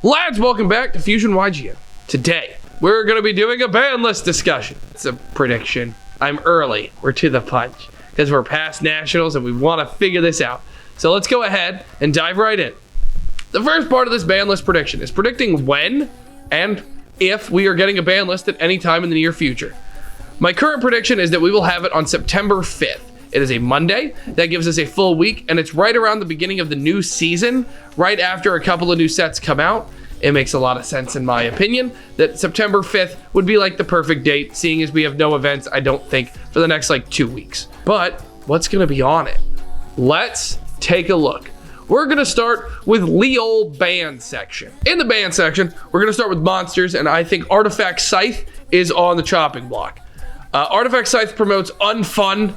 Lads, welcome back to Fusion YGN. Today, we're going to be doing a ban list discussion. It's a prediction. I'm early. We're to the punch because we're past nationals and we want to figure this out. So let's go ahead and dive right in. The first part of this ban list prediction is predicting when and if we are getting a ban list at any time in the near future. My current prediction is that we will have it on September 5th. It is a Monday. That gives us a full week, and it's right around the beginning of the new season, right after a couple of new sets come out. It makes a lot of sense, in my opinion, that September 5th would be like the perfect date, seeing as we have no events, I don't think, for the next 2 weeks. But what's going to be on it? Let's take a look. We're going to start with Leo ban section. In the ban section, we're going to start with monsters, and I think Artifact Scythe is on the chopping block. Artifact Scythe promotes unfun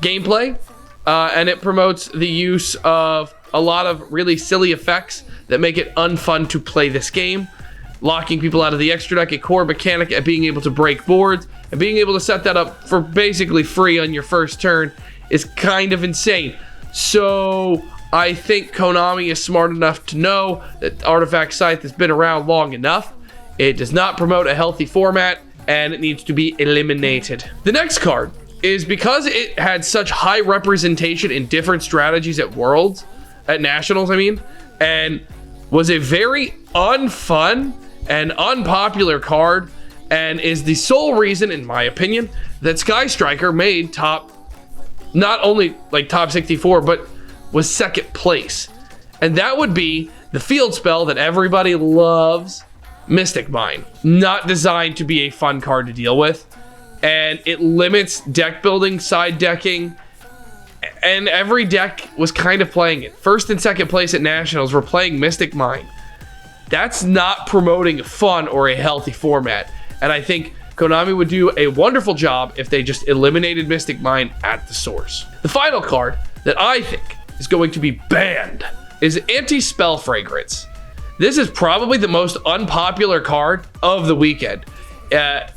gameplay, and it promotes the use of a lot of really silly effects that make it unfun to play this game. Locking people out of the extra deck, a core mechanic at being able to break boards, and being able to set that up for basically free on your first turn is kind of insane. So I think Konami is smart enough to know that Artifact Scythe has been around long enough. It does not promote a healthy format, and it needs to be eliminated. The next card is because it had such high representation in different strategies at Worlds, at Nationals, and was a very unfun and unpopular card, and is the sole reason, in my opinion, that Sky Striker made top, not only top 64, but was second place. And that would be the field spell that everybody loves, Mystic Mine. Not designed to be a fun card to deal with. And it limits deck building, side decking, and every deck was kind of playing it. First and second place at Nationals were playing Mystic Mine. That's not promoting fun or a healthy format. And I think Konami would do a wonderful job if they just eliminated Mystic Mine at the source. The final card that I think is going to be banned is Anti-Spell Fragrance. This is probably the most unpopular card of the weekend.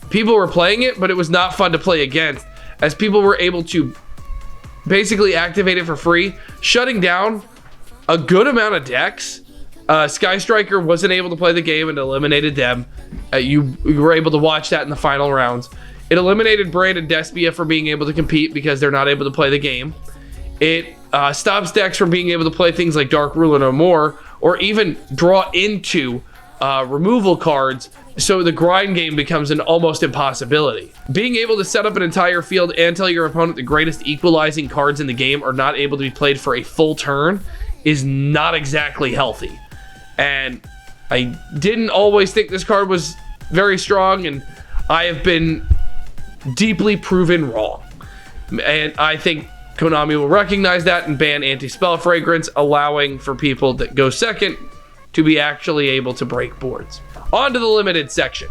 People were playing it, but it was not fun to play against, as people were able to basically activate it for free, shutting down a good amount of decks. Sky Striker wasn't able to play the game and eliminated them. You were able to watch that in the final rounds. It eliminated Braid and Despia from being able to compete because they're not able to play the game. It stops decks from being able to play things like Dark Ruler No More, or even draw into removal cards, so the grind game becomes an almost impossibility. Being able to set up an entire field and tell your opponent the greatest equalizing cards in the game are not able to be played for a full turn is not exactly healthy. And I didn't always think this card was very strong, and I have been deeply proven wrong. And I think Konami will recognize that and ban Anti-Spell Fragrance, allowing for people that go second to be actually able to break boards. On to the limited section.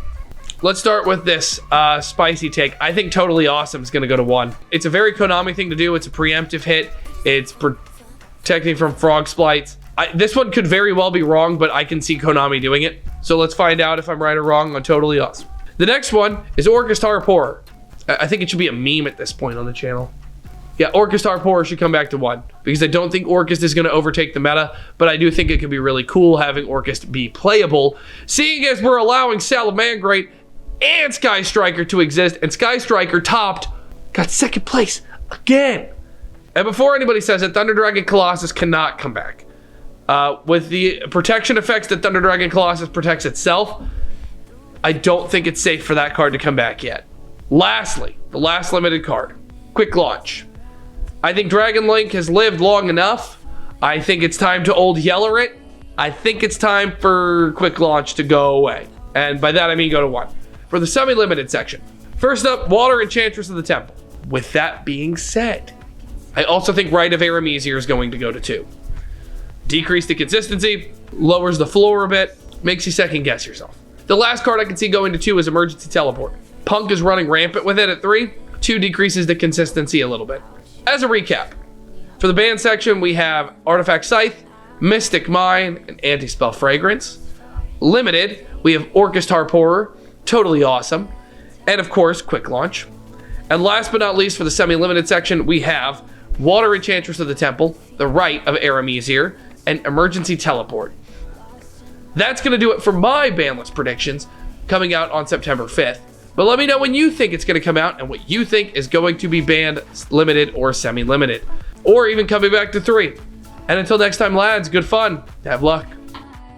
Let's start with this spicy take. I think Totally Awesome is going to go to 1. It's a very Konami thing to do. It's a preemptive hit. It's protecting from frog splites. This one could very well be wrong, but I can see Konami doing it. So let's find out if I'm right or wrong on Totally Awesome. The next one is Orchestar Pourer. I think it should be a meme at this point on the channel. Yeah, Orchestar Pourer should come back to 1, because I don't think Orchest is going to overtake the meta, but I do think it could be really cool having Orchest be playable, seeing as we're allowing Salamangreat and Sky Striker to exist, and Sky Striker got second place again. And before anybody says it, Thunder Dragon Colossus cannot come back. With the protection effects that Thunder Dragon Colossus protects itself, I don't think it's safe for that card to come back yet. Lastly, the last limited card, Quick Launch. I think Dragon Link has lived long enough. I think it's time to old yeller it. I think it's time for Quick Launch to go away. And by that I mean go to 1. For the semi-limited section, first up, Water Enchantress of the Temple. With that being said, I also think Rite of Aramesir is going to go to 2. Decrease the consistency, lowers the floor a bit, makes you second guess yourself. The last card I can see going to 2 is Emergency Teleport. Punk is running rampant with it at 3. 2 decreases the consistency a little bit. As a recap, for the ban section, we have Artifact Scythe, Mystic Mine, and Anti-Spell Fragrance. Limited, we have Orchestar Pourer, Totally Awesome, and of course, Quick Launch. And last but not least, for the semi-limited section, we have Water Enchantress of the Temple, the Rite of Aramesir, and Emergency Teleport. That's going to do it for my ban list predictions coming out on September 5th. But let me know when you think it's going to come out and what you think is going to be banned, limited, or semi-limited, or even coming back to 3. And until next time, lads, good fun. Have luck.